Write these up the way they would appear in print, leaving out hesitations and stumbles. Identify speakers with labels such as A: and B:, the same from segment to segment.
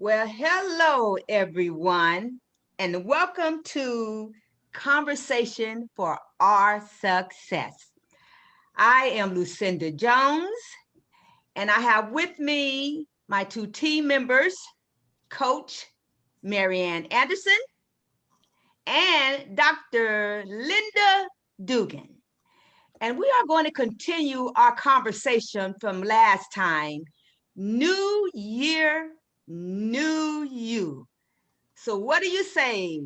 A: Well, hello, everyone, and welcome to Conversation for Our Success. I am Lucinda Jones, and I have with me my two team members, Coach Marianne Anderson and Dr. Linda Dugan. And we are going to continue our conversation from last time. New year, new you. So what do you say,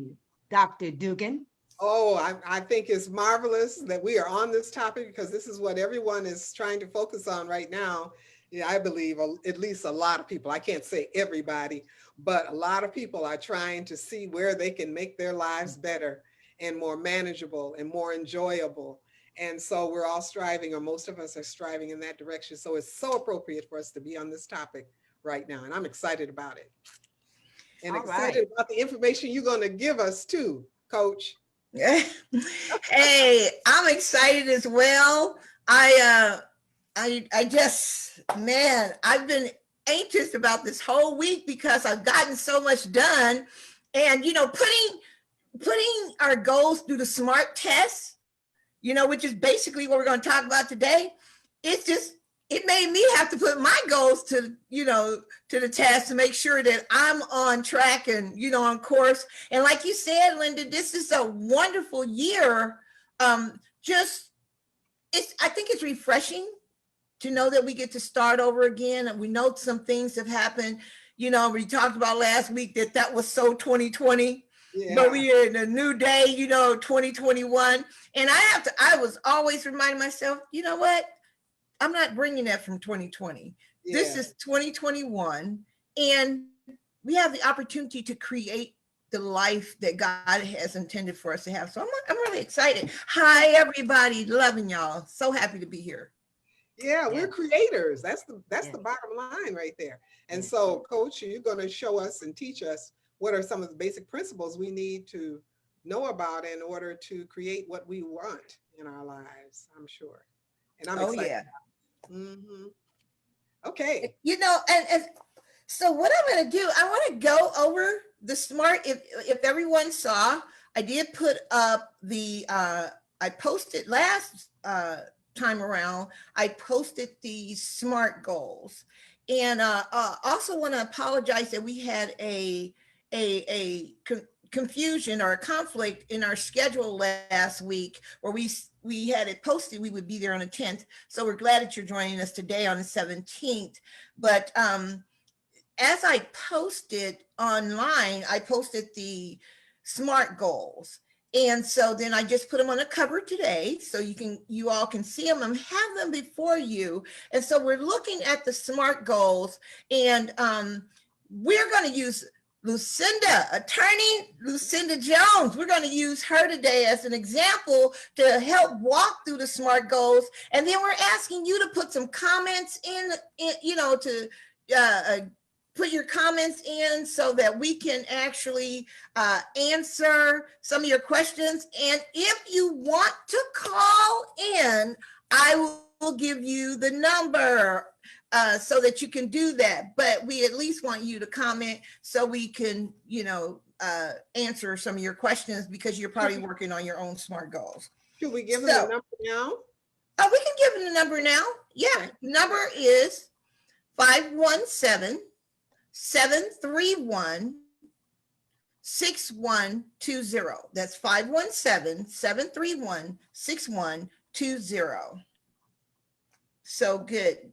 A: Dr. Dugan?
B: I think it's marvelous that we are on this topic because this is what everyone is trying to focus on right now. Yeah, I believe at least a lot of people, I can't say everybody, but a lot of people are trying to see where they can make their lives better and more manageable and more enjoyable. And so we're all striving, or most of us are striving in that direction. So it's so appropriate for us to be on this topic right now. And I'm excited about it and
A: All right.
B: excited about the information you're going to give us too, Coach.
C: Hey, I'm excited as well. I just, man, I've been anxious about this whole week because I've gotten so much done. And putting our goals through the SMART test, which is basically what we're going to talk about today. It made me have to put my goals to the test to make sure that I'm on track and, on course. And like you said, Linda, this is a wonderful year. I think it's refreshing to know that we get to start over again. And we know some things have happened. We talked about last week that was so 2020. Yeah. But we are in a new day, 2021. And I was always reminding myself, you know what? I'm not bringing that from 2020. Yeah. This is 2021. And we have the opportunity to create the life that God has intended for us to have. So I'm really excited. Hi, everybody. Loving y'all. So happy to be here.
B: Yeah, we're creators. That's the bottom line right there. And so, Coach, you're going to show us and teach us what are some of the basic principles we need to know about in order to create what we want in our lives, I'm sure. And I'm excited.
C: Yeah.
B: Mm-hmm. Okay.
C: And so what I'm going to do, I want to go over the SMART. If everyone saw, I did put up I posted last time around, I posted the SMART goals. And also want to apologize that we had a confusion or a conflict in our schedule last week where we had it posted we would be there on the 10th. So we're glad that you're joining us today on the 17th. But as I posted online, I posted the SMART goals. And so then I just put them on the cover today so you all can see them and have them before you. And so we're looking at the SMART goals, and we're going to use Attorney Lucinda Jones. We're going to use her today as an example to help walk through the SMART goals. And then we're asking you to put some comments in to put your comments in so that we can actually answer some of your questions. And if you want to call in, I will give you the number so that you can do that. But we at least want you to comment so we can, answer some of your questions because you're probably working on your own SMART goals.
B: Should we give them the number now?
C: Oh, we can give them the number now. Yeah, okay. Number is 517-731-6120. That's 517-731-6120. So good.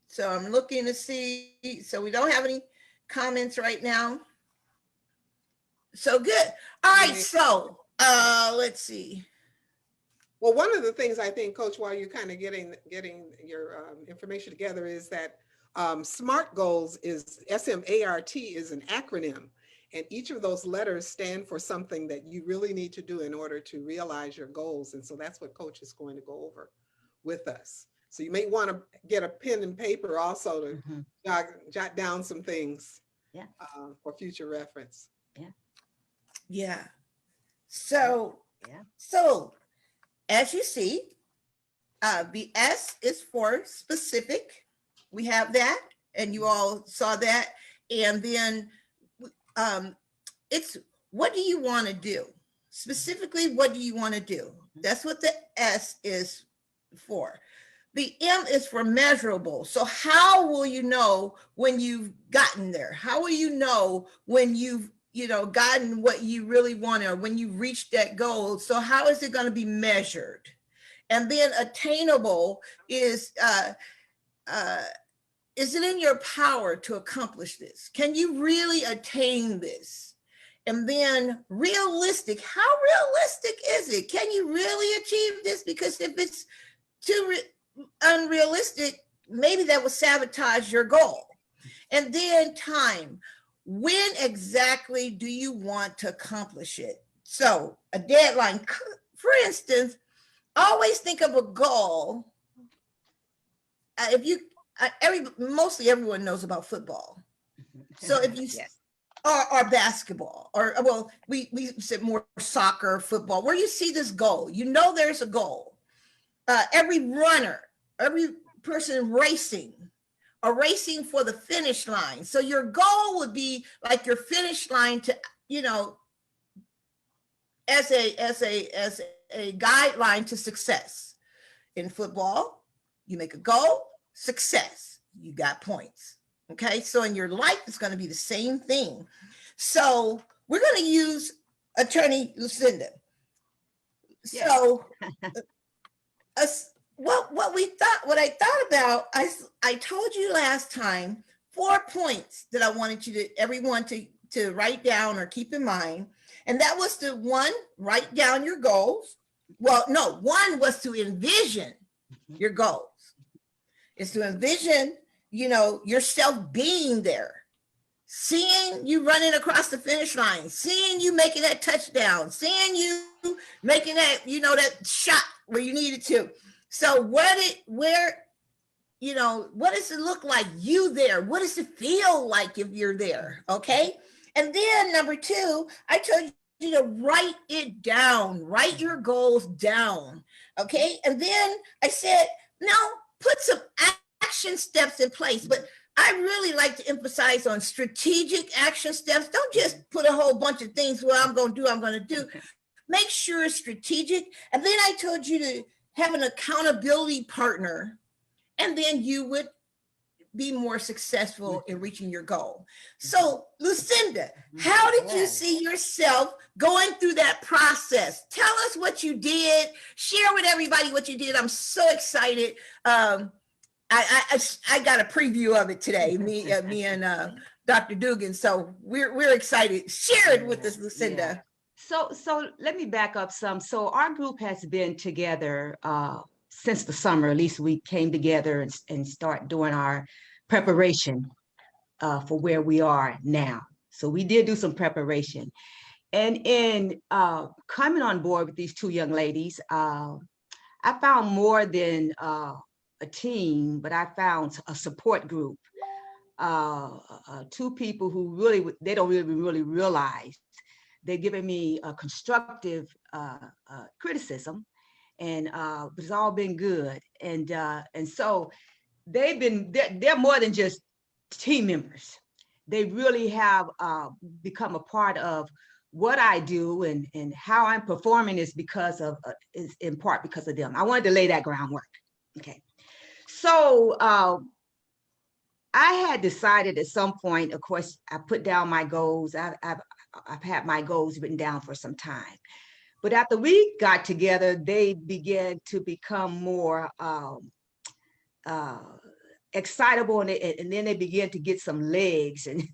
C: So I'm looking to see, so we don't have any comments right now. So good. All right, so let's see.
B: Well, one of the things I think, Coach, while you're kind of getting your information together is that SMART goals is SMART is an acronym, and each of those letters stand for something that you really need to do in order to realize your goals. And so that's what Coach is going to go over with us. So you may want to get a pen and paper also to jot down some things for future reference.
C: Yeah. So as you see, the S is for specific. We have that, and you all saw that. And then it's what do you want to do? Specifically, what do you want to do? That's what the S is for. The M is for measurable. So how will you know when you've gotten there? How will you know when you've gotten what you really want, or when you've reached that goal? So how is it going to be measured? And then attainable is it in your power to accomplish this? Can you really attain this? And then realistic, how realistic is it? Can you really achieve this? Because if it's too unrealistic, maybe that will sabotage your goal. And then time, when exactly do you want to accomplish it? So a deadline, for instance, always think of a goal. Mostly everyone knows about football. So if you
A: Yes.
C: or basketball, or well, we said more soccer, football, where you see this goal, there's a goal. Every runner, every person racing for the finish line. So your goal would be like your finish line to, as a guideline to success. In football, you make a goal, success, you got points. Okay, so in your life, it's going to be the same thing. So we're going to use Attorney Lucinda.
A: Yes.
C: So what I thought about, I told you last time 4 points that I wanted everyone to write down or keep in mind. And that was to, one, write down your goals. Well, no, one was to envision your goals. It's to envision, yourself being there, seeing you running across the finish line, seeing you making that touchdown, seeing you making that, that shot where you needed to. So what does it look like you there? What does it feel like if you're there? Okay. And then number 2, I told you to write it down, write your goals down. Okay. And then I said, now put some action steps in place, but I really like to emphasize on strategic action steps. Don't just put a whole bunch of things, I'm going to do. Make sure it's strategic. And then I told you to have an accountability partner, and then you would be more successful in reaching your goal. So Lucinda, how did you see yourself going through that process? Tell us what you did. Share with everybody what you did. I'm so excited. I got a preview of it today, me and Dr. Dugan. So we're excited. Share it with us, Lucinda.
A: Yeah. So let me back up some. So our group has been together since the summer. At least we came together and start doing our preparation for where we are now. So we did do some preparation. And in coming on board with these 2 young ladies, I found more than a team, but I found a support group. 2 people who they don't really realize. They're giving me a constructive criticism, and it's all been good. And so they're more than just team members. They really have become a part of what I do, and how I'm performing is in part because of them. I wanted to lay that groundwork. Okay. So I had decided at some point, of course, I put down my goals. I've had my goals written down for some time. But after we got together, they began to become more excitable, and then they began to get some legs and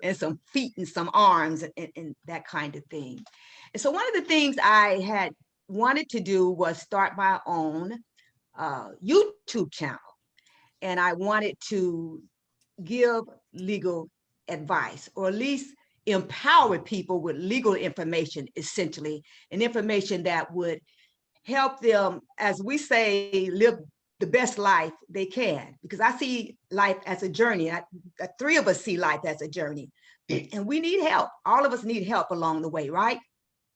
A: and some feet and some arms and that kind of thing. And so one of the things I had wanted to do was start my own YouTube channel. And I wanted to give legal advice, or at least empower people with legal information, essentially, and information that would help them, as we say, live the best life they can. Because I see life as a journey. 3 of us see life as a journey, and we need help. All of us need help along the way, right?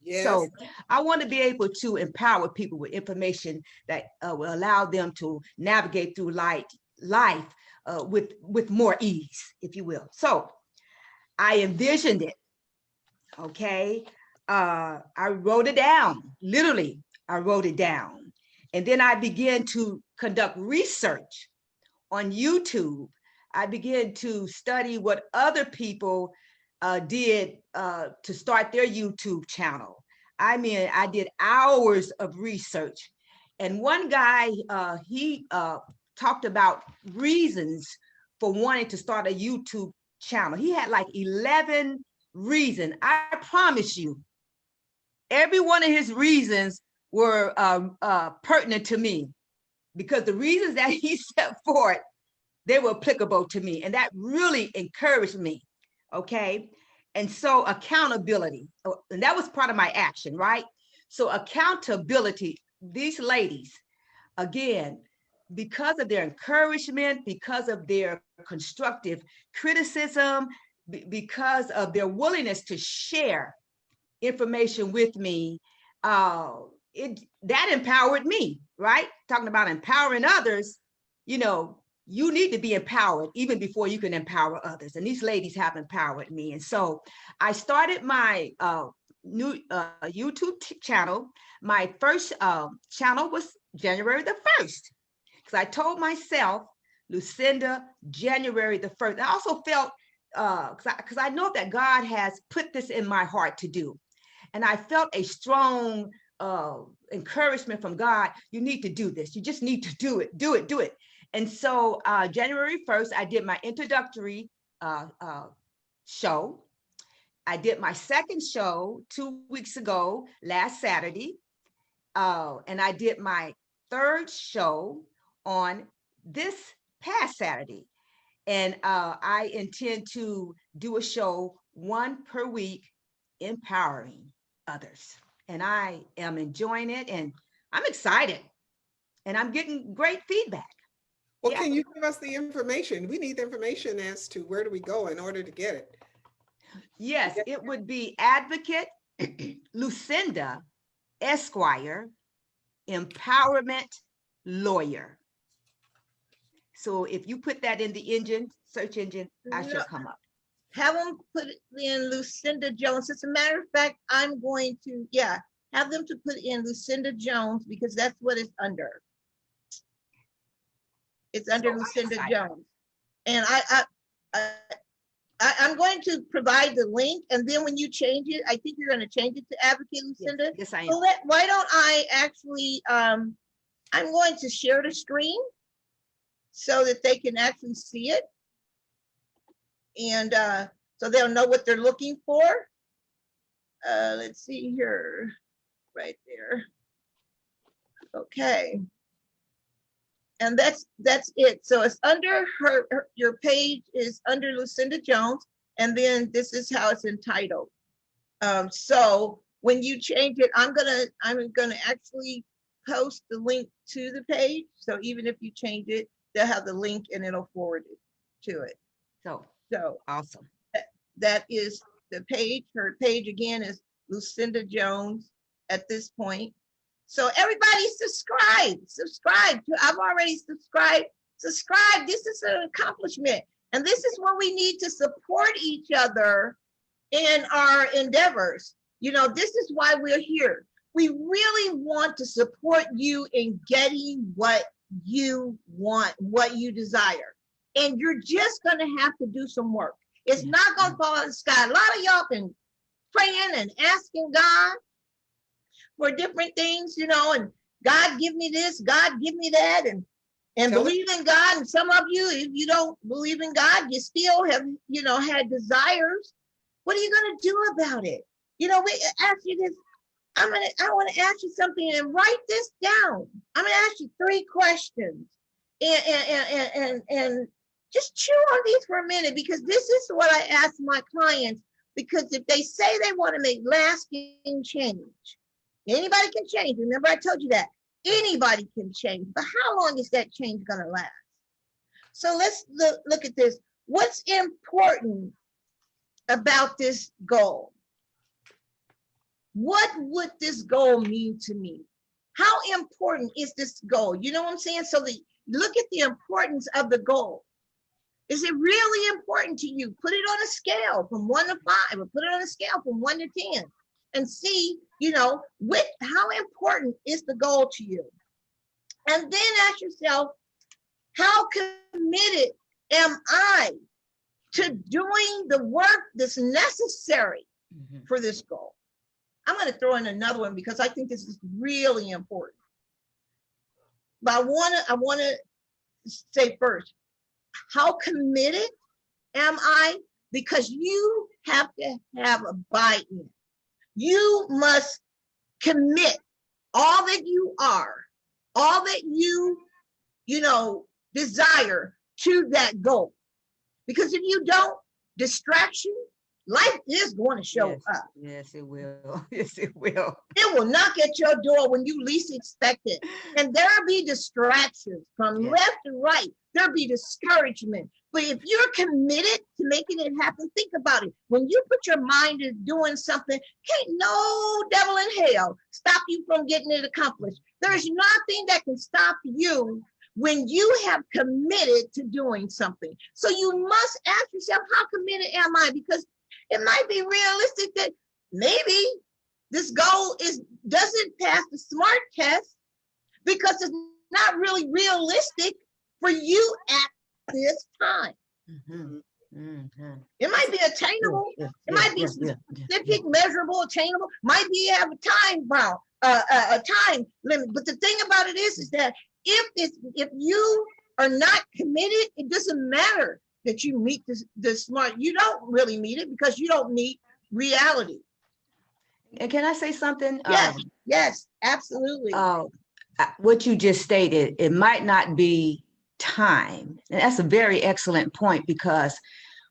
B: Yes.
A: So I want to be able to empower people with information that will allow them to navigate through life with more ease, if you will. So I envisioned it. Okay. I wrote it down. Literally, I wrote it down. And then I began to conduct research on YouTube. I began to study what other people did to start their YouTube channel. I mean, I did hours of research. And one guy, he talked about reasons for wanting to start a YouTube channel. He had like 11 reasons. I promise you, every one of his reasons were pertinent to me, because the reasons that he set forth, they were applicable to me. And that really encouraged me. Okay. And so accountability, and that was part of my action, right? So accountability, these ladies, again, because of their encouragement, because of their constructive criticism, because of their willingness to share information with me, that empowered me, right? Talking about empowering others, you know, you need to be empowered even before you can empower others. And these ladies have empowered me. And so I started my new YouTube channel. My first channel was January the 1st, because I told myself, Lucinda, January the 1st. I also felt, because I know that God has put this in my heart to do. And I felt a strong encouragement from God. You need to do this. You just need to do it, do it, do it. And so January 1st, I did my introductory show. I did my second show 2 weeks ago, last Saturday. And I did my third show on this past Saturday. And I intend to do a show, one per week, empowering others. And I am enjoying it, and I'm excited, and I'm getting great feedback.
B: Well,
A: Yeah.
B: can you give us the information? We need the information as to where do we go in order to get it.
A: Yes, it would be Advocate Lucinda Esquire, Empowerment Lawyer. So if you put that in the search engine, I shall come up.
C: Have them put it in Lucinda Jones. As a matter of fact, I'm going to, have them to put in Lucinda Jones, because that's what it's under. It's under Lucinda Jones. And I'm going to provide the link, and then when you change it, I think you're going to change it to Advocate Lucinda.
A: Yes, I am.
C: So why don't I actually, I'm going to share the screen so that they can actually see it. And so they'll know what they're looking for. Let's see here, right there. Okay. And that's it. So it's under your page is under Lucinda Jones, and then this is how it's entitled. So when you change it, I'm gonna actually post the link to the page. So even if you change it, they'll have the link and it'll forward it to it.
A: So
C: awesome. That is the page. Her page again is Lucinda Jones at this point. So everybody subscribe. I've already subscribed. Subscribe. This is an accomplishment. And this is what we need to support each other in our endeavors. You know, this is why we're here. We really want to support you in getting what you want, what you desire. And you're just going to have to do some work. It's not going to fall out of the sky. A lot of y'all been praying and asking God for different things, you know, and God give me this, God give me that, and believe in God. And some of you, if you don't believe in God, you still have, you know, had desires. What are you going to do about it? You know, we ask you this. I want to ask you something, and write this down. I'm going to ask you 3 questions, and just chew on these for a minute, because this is what I ask my clients. Because if they say they want to make lasting change, anybody can change. Remember, I told you that anybody can change, but how long is that change going to last? So let's look at this. What's important about this goal? What would this goal mean to me? How important is this goal? You know what I'm saying? So look at the importance of the goal. Is it really important to you? Put it on a scale from 1 to 5, or put it on a scale from 1 to 10, and see, how important is the goal to you? And then ask yourself, how committed am I to doing the work that's necessary for this goal? I'm going to throw in another one because I think this is really important. But I want to say first, how committed am I? Because you have to have a buy-in. You must commit all that you are, all that you desire to that goal. Because if you don't, distraction, life is going to show up.
A: Yes, it will. Yes, it will.
C: It will knock at your door when you least expect it. And there'll be distractions from left and right. There'll be discouragement. But if you're committed to making it happen, think about it. When you put your mind to doing something, can't no devil in hell stop you from getting it accomplished. There's nothing that can stop you when you have committed to doing something. So you must ask yourself, how committed am I? Because it might be realistic that maybe this goal doesn't pass the SMART test because it's not really realistic for you at this time. It might be attainable. It might be specific, measurable, attainable. Might be have a time bound, a time limit. But the thing about it is that if you are not committed, it doesn't matter that you meet the SMART. You don't really meet it because you don't meet reality.
A: And can I say something?
C: Yes, absolutely.
A: What you just stated, it might not be time. And that's a very excellent point, because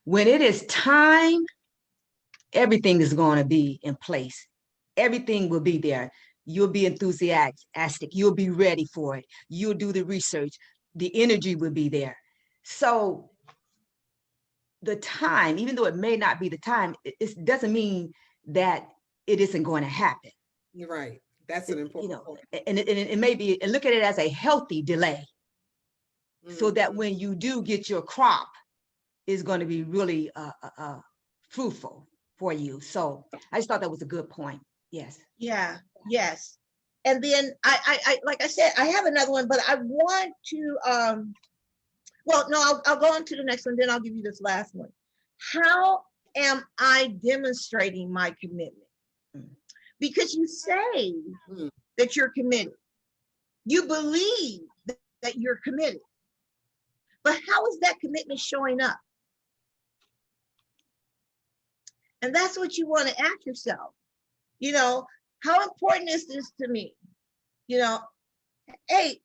A: when it is time, everything is going to be in place. Everything will be there. You'll be enthusiastic. You'll be ready for it. You'll do the research. The energy will be there. So the time, even though it may not be the time, it doesn't mean that it isn't going to happen.
B: You're right. That's an important point.
A: And it may be, and look at it as a healthy delay, so that when you do get your crop, it's going to be really fruitful for you. So I just thought that was a good point. Yes.
C: Yeah. Yes. And then I like I said, I have another one, but I want to, I'll go on to the next one, then I'll give you this last one. How am I demonstrating my commitment? Because you say that you're committed. You believe that you're committed. But how is that commitment showing up? And that's what you want to ask yourself. How important is this to me? Hey,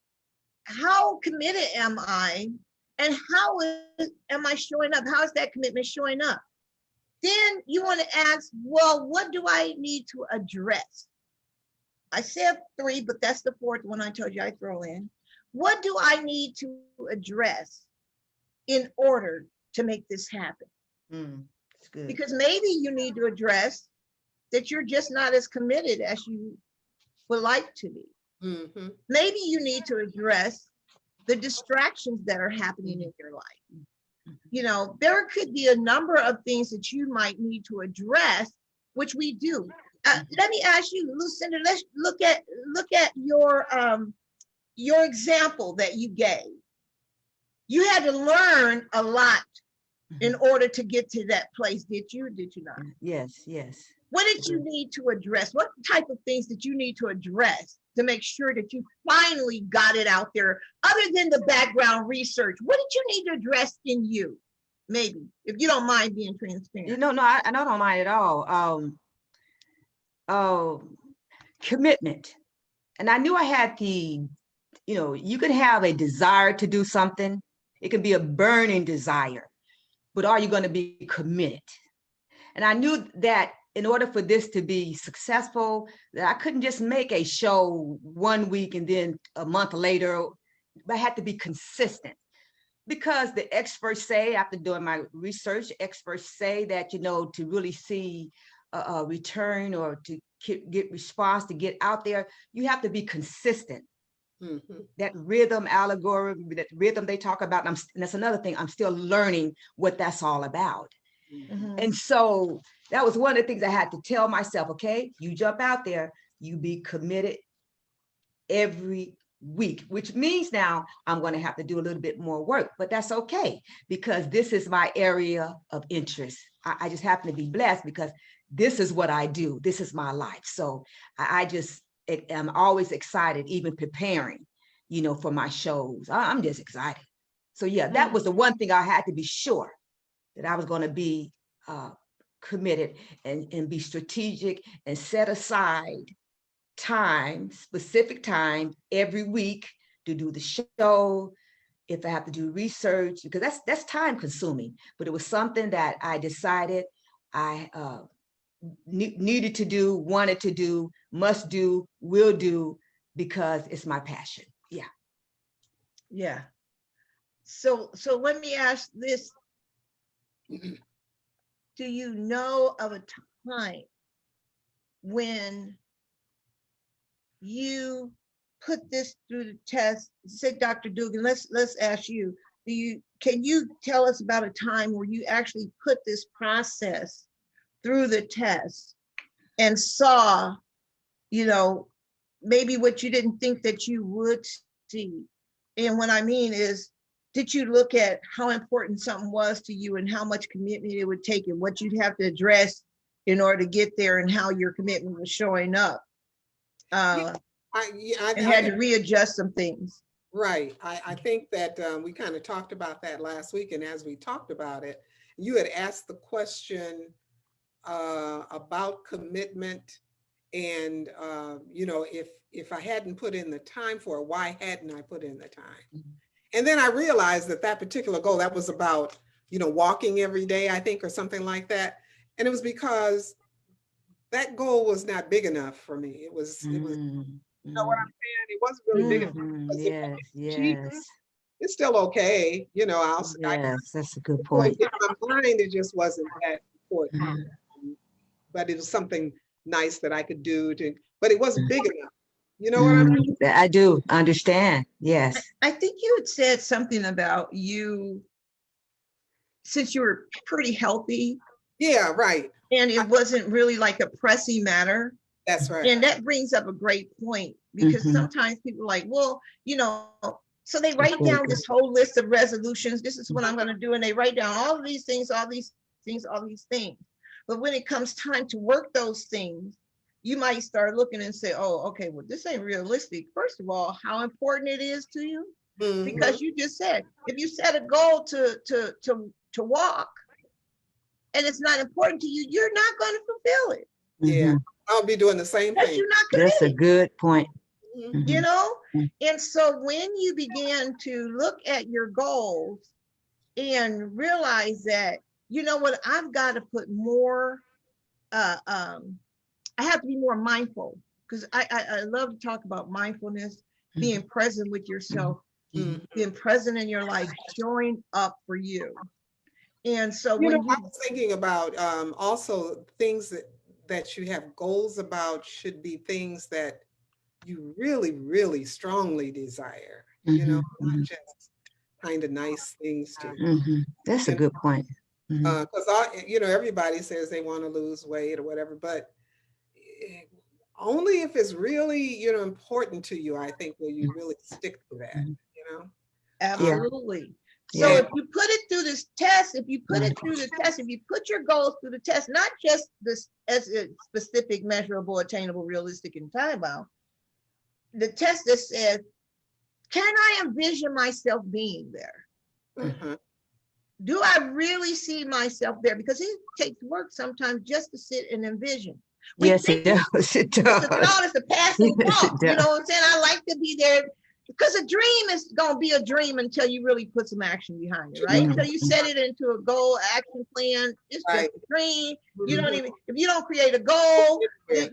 C: how committed am I? And how am I showing up? How is that commitment showing up? Then you want to ask, well, what do I need to address? I said 3, but that's the 4th one I told you I throw in. What do I need to address in order to make this happen?
A: That's good.
C: Because maybe you need to address that you're just not as committed as you would like to be. Maybe you need to address the distractions that are happening in your life. There could be a number of things that you might need to address, which we do. Let me ask you, Lucinda, let's look at your example that you gave. You had to learn a lot in order to get to that place. Did you not?
A: Yes.
C: What did you need to address? What type of things did you need to address to make sure that you finally got it out there? Other than the background research, what did you need to address in you? Maybe, if you don't mind being transparent.
A: No, I don't mind at all. Commitment. And I knew I had you could have a desire to do something. It can be a burning desire, but are you going to be committed? And I knew that in order for this to be successful, that I couldn't just make a show one week and then a month later. I had to be consistent, because the experts say, after doing my research, experts say that, to really see a return or to get response, to get out there, you have to be consistent.
B: Mhm.
A: That rhythm algorithm, that rhythm they talk about. And that's another thing. I'm still learning what that's all about.
C: Mhm.
A: And so that was one of the things I had to tell myself, okay, you jump out there, you be committed every week, which means now I'm going to have to do a little bit more work, but that's okay because this is my area of interest. I just happen to be blessed because this is what I do. This is my life. So I just am always excited, even preparing, for my shows. I'm just excited. So yeah, that was the one thing I had to be sure that I was going to be committed and be strategic and set aside time, specific time every week to do the show. If I have to do research, because that's time consuming, but it was something that I decided I needed to do, wanted to do, must do, will do, because it's my passion. Yeah.
C: Yeah. So let me ask this. Do you know of a time when you put this through the test? Say, Dr. Dugan, let's ask you, can you tell us about a time where you actually put this process through the test and saw, maybe what you didn't think that you would see? And what I mean is, did you look at how important something was to you and how much commitment it would take and what you'd have to address in order to get there and how your commitment was showing up?
B: Yeah,
C: And had to readjust some things.
B: right. I think that we kind of talked about that last week. And as we talked about it, you had asked the question about commitment. And, if I hadn't put in the time for it, why hadn't I put in the time? And then I realized that particular goal, that was about, walking every day, I think, or something like that. And it was because that goal was not big enough for me. It was, you know what I'm saying? It wasn't really big enough. Because if I
A: Yes,
B: didn't achieve
A: yes,
B: it, it's still okay. I
A: yes, that's a good
B: so
A: point.
B: in my mind, it just wasn't that important. But it was something nice that I could do but it wasn't big enough. You know what I mean?
A: I do understand. Yes.
C: I think you had said something about you, since you were pretty healthy
B: Yeah, right.
C: and it wasn't really like a pressing matter.
B: That's right.
C: And that brings up a great point because sometimes people are like, well, so they write down this whole list of resolutions. This is what I'm going to do. And they write down all of these things, all these things, all these things. But when it comes time to work those things, you might start looking and say, oh, okay, well, this ain't realistic. First of all, how important it is to you. Because you just said, if you set a goal to walk and it's not important to you, you're not going to fulfill it.
B: Yeah, I'll be doing the same thing.
C: You're not committed.
A: That's a good point.
C: And so when you begin to look at your goals and realize that, what, I've got to put more, I have to be more mindful, because I love to talk about mindfulness, being present with yourself, being present in your life, showing up for you. And so
B: I was thinking about also things that you have goals about should be things that you really, really strongly desire, not just kind of nice things to.
A: That's a good point.
B: Because everybody says they want to lose weight or whatever, but only if it's really, important to you, I think, will you really stick to that,
C: Absolutely. So if you put it through this test, if you put your goals through the test, not just this as a specific, measurable, attainable, realistic, and time bound, the test that says, can I envision myself being there? Do I really see myself there? Because it takes work sometimes just to sit and envision.
A: Yes, it does. It does.
C: It's a passing thought. You know what I'm saying? I like to be there. Because a dream is going to be a dream until you really put some action behind it, right? Until you set it into a goal, action plan. It's just a dream. You don't even, if you don't create a goal, and then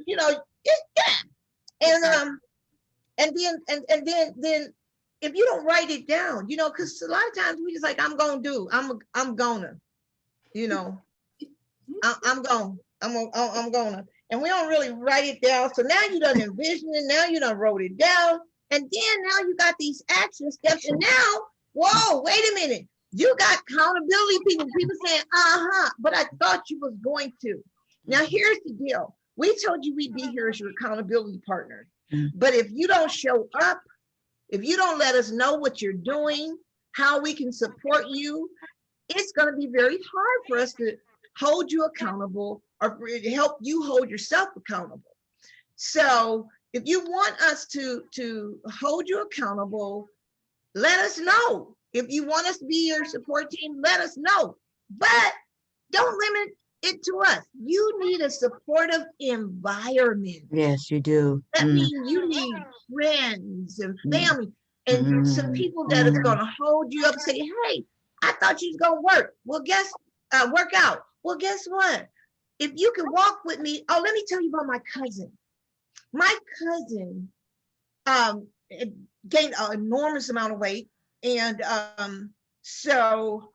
C: if you don't write it down, because a lot of times we just like, I'm gonna, and we don't really write it down. So now you done envision it. Now you done wrote it down. And then now you got these action steps. And now, whoa, wait a minute. You got accountability people. People saying, but I thought you was going to. Now, here's the deal. We told you we'd be here as your accountability partner. But if you don't show up, if you don't let us know what you're doing, how we can support you, it's going to be very hard for us to hold you accountable or to help you hold yourself accountable. So if you want us to hold you accountable, let us know. If you want us to be your support team, let us know. But don't limit it to us. You need a supportive environment.
A: Yes, you do.
C: That means you need friends and family and some people that are going to hold you up and say, hey, I thought you was going to work. Well, work out. Well, guess what? If you can walk with me, let me tell you about my cousin. My cousin gained an enormous amount of weight. And so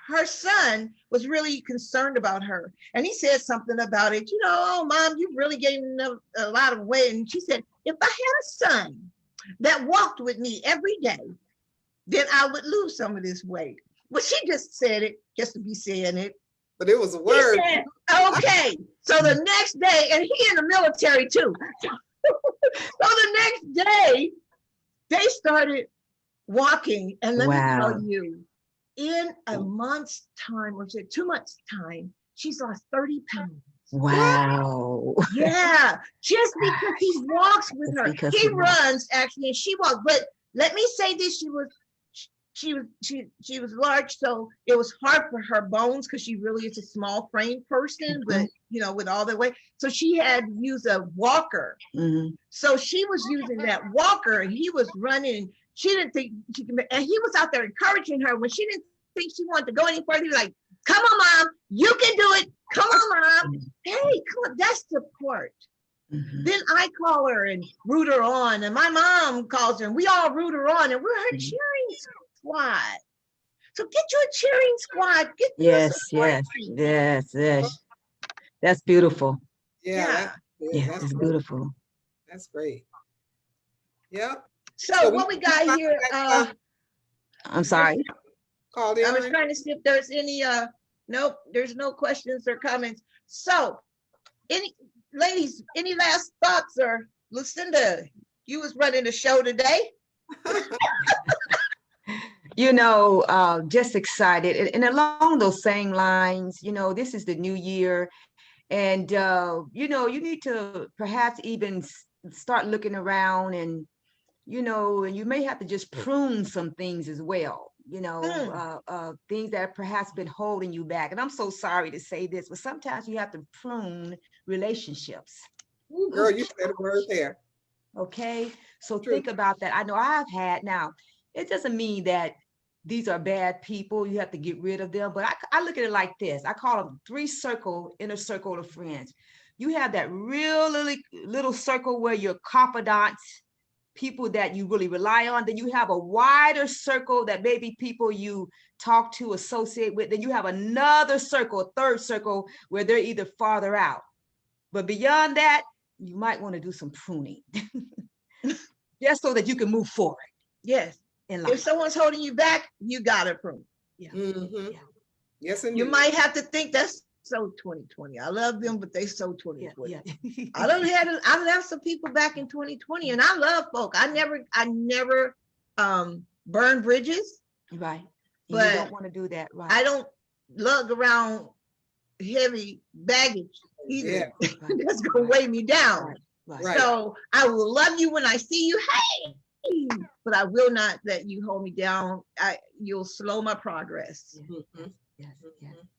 C: her son was really concerned about her. And he said something about it, oh, Mom, you really gained a lot of weight. And she said, if I had a son that walked with me every day, then I would lose some of this weight. Well, she just said it just to be saying it.
B: But it was a word.
C: He said, okay. So the next day, and he in the military too. So the next day, they started walking. And let me tell you, in a month's time, or 2 months' time, she's lost 30 pounds.
A: Wow.
C: Yeah, just because he walks with her. He runs actually, and she walks. But let me say this: she was large, so it was hard for her bones because she really is a small frame person. But with all the weight, so she had to use a walker. So she was using that walker, and he was running. She didn't think she could, and he was out there encouraging her when she didn't think she wanted to go any further. He was like, come on, Mom, you can do it. Come on, Mom. Hey, come on, that's support. Then I call her and root her on, and my mom calls her, and we all root her on, and we're her cheering squad. So get you a cheering squad. Get
A: Yes. That's beautiful.
B: Yeah.
A: That's beautiful.
B: That's great. Yep.
C: So what we got here,
A: I'm sorry.
C: I was trying to see if there's any, nope, there's no questions or comments. So ladies, any last thoughts? Or Lucinda, you was running the show today.
A: Just excited. And along those same lines, this is the new year. And, you need to perhaps even start looking around and you may have to just prune some things as well, things that perhaps been holding you back. And I'm so sorry to say this, but sometimes you have to prune relationships.
B: Ooh, girl, you said a word there.
A: Okay, so think about that. I know I've had, now, it doesn't mean that these are bad people, you have to get rid of them, but I look at it like this. I call them inner circle of friends. You have that real little circle where your confidants, people that you really rely on. Then you have a wider circle that maybe people you talk to, associate with. Then you have another circle, a third circle, where they're either farther out. But beyond that, you might want to do some pruning just so that you can move forward.
C: Yes. In life. If someone's holding you back, you got to prune.
A: Yeah.
B: Yes, indeed.
C: You might have to think that's so 2020. I love them, but they so 2020. I left some people back in 2020, and I love folk. I never burn bridges.
A: Right.
C: But
A: you don't want to do that, right?
C: I don't lug around heavy baggage either. Yeah. That's gonna weigh me down. Right. So I will love you when I see you. Hey, but I will not let you hold me down. You'll slow my progress.
A: Yes.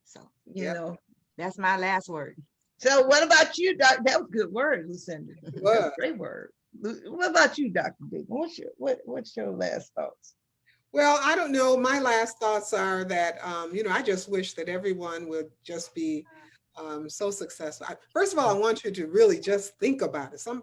A: So
C: you know.
A: That's my last word.
C: So what about you, Doc? That was a good word, Lucinda. Great word. What about you, Dr. Dick? What's your last thoughts?
B: Well, I don't know. My last thoughts are that, I just wish that everyone would just be so successful. First of all, I want you to really just think about it. Some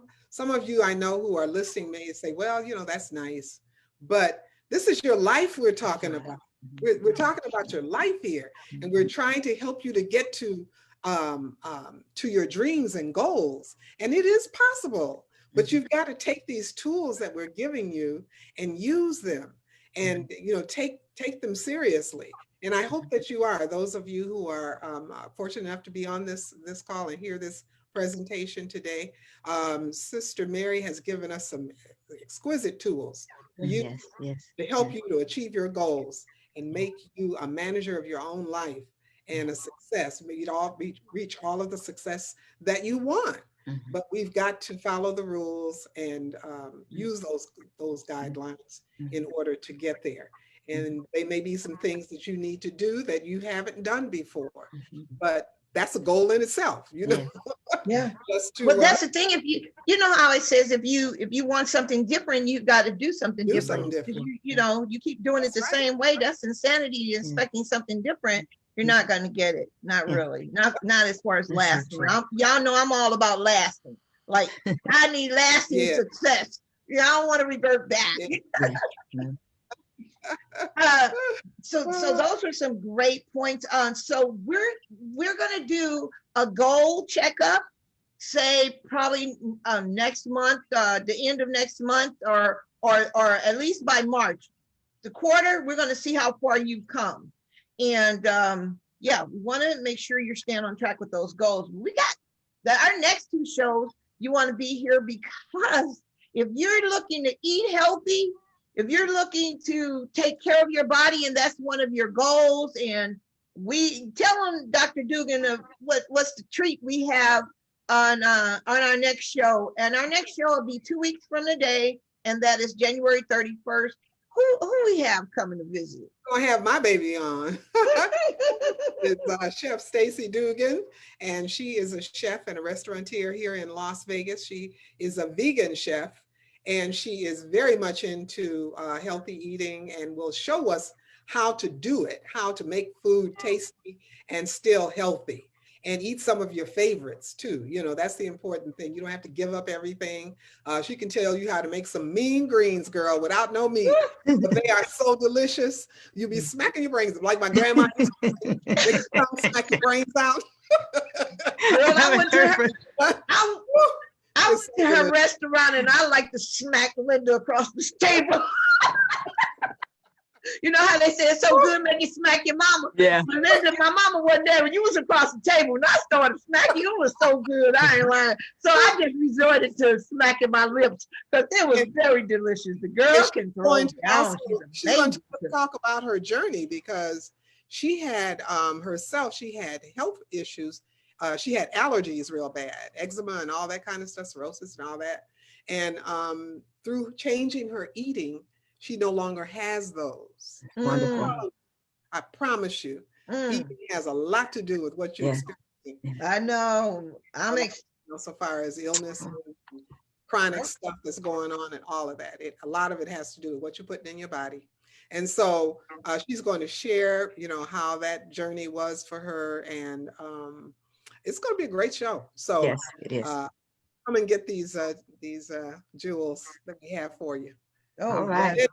B: of you I know who are listening may say, well, that's nice, but this is your life we're talking about. We're talking about your life here, and we're trying to help you to get to your dreams and goals. And it is possible. But you've got to take these tools that we're giving you and use them, and take them seriously. And I hope that you are. Those of you who are fortunate enough to be on this call and hear this presentation today, Sister Mary has given us some exquisite tools for you to help you to achieve your goals and make you a manager of your own life and a success. Maybe reach all of the success that you want. But we've got to follow the rules and use those guidelines in order to get there. And they may be some things that you need to do that you haven't done before, but that's a goal in itself,
C: Yeah.
B: Well,
C: that's the thing. If you know how it says, if you want something different, you've got to do something different. You keep doing it the same way. That's insanity. Expecting something different, you're not going to get it. Not really. Not as far as lasting. Y'all know I'm all about lasting. Like I need lasting success. I don't want to revert back. So those are some great points on. So we're going to do a goal checkup, say probably next month, the end of next month, or at least by March, the quarter. We're going to see how far you've come, and we want to make sure you're staying on track with those goals. We got our next two shows. You want to be here because if you're looking to eat healthy, if you're looking to take care of your body and that's one of your goals, and we tell them, Dr. Dugan, of what's the treat we have on our next show. And our next show will be 2 weeks from today, and that is January 31st. Who we have coming to visit?
B: I'm gonna have my baby on. It's Chef Stacy Dugan, and she is a chef and a restaurateur here in Las Vegas. She is a vegan chef, and she is very much into healthy eating, and will show us how to do it, how to make food tasty and still healthy, and eat some of your favorites too. That's the important thing. You don't have to give up everything. She can tell you how to make some mean greens, girl, without no meat, but they are so delicious. You'll be smacking your brains like my grandma used to say, they come smack your brains out.
C: Girl, I went to her restaurant, and I like to smack Linda across the table. You know how they say it's so good, make you smack your mama. Yeah. But Linda, my mama wasn't there when you was across the table, and I started smacking. It was so good, I ain't lying. So I just resorted to smacking my lips because it was very delicious. The girl can throw down.
B: She's going to talk about her journey, because she had she had health issues. She had allergies real bad, eczema and all that kind of stuff, cirrhosis and all that. And through changing her eating, she no longer has those. Wonderful. I promise you, eating has a lot to do with what you're experiencing.
C: I know.
B: So far as illness and chronic stuff that's going on and all of that. A lot of it has to do with what you're putting in your body. And so she's going to share, how that journey was for her. And it's going to be a great show. So
A: yes, it is.
B: Come and get these jewels that we have for you.
C: All right.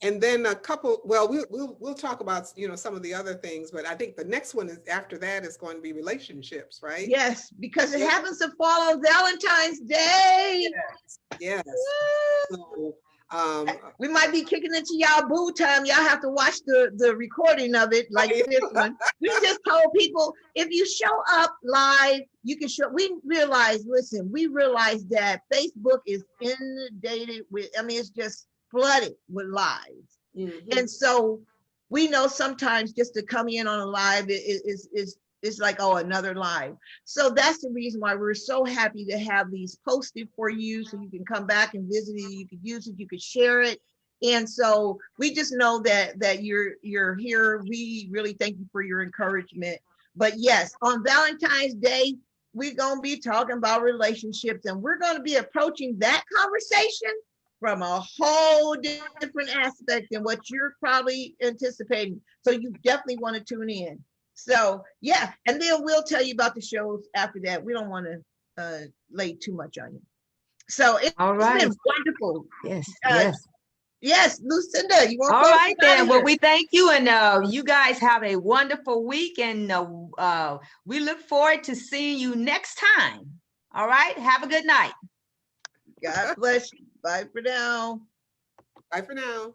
B: And then a couple. Well, we'll talk about some of the other things, but I think the next one is after that is going to be relationships, right?
C: Yes, because it happens to follow Valentine's Day.
B: Yes. So,
C: we might be kicking into y'all boo time. Y'all have to watch the recording of it, like this one. We just told people, if you show up live, you can show. We realize that Facebook is inundated with, it's just flooded with lives. And so we know sometimes just to come in on a live is like, oh, another live. So that's the reason why we're so happy to have these posted for you, so you can come back and visit it, you can use it, you can share it. And so we just know that you're here. We really thank you for your encouragement. But yes, on Valentine's Day, we're going to be talking about relationships, and we're going to be approaching that conversation from a whole different aspect than what you're probably anticipating. So you definitely want to tune in. So yeah, and then we'll tell you about the shows after that. We don't want to lay too much on you. So it's been wonderful. Yes, Lucinda, you want to
A: all right then. Well, we thank you, and you guys have a wonderful week, and we look forward to seeing you next time. All right, have a good night.
C: God bless you. Bye for now.
B: Bye for now.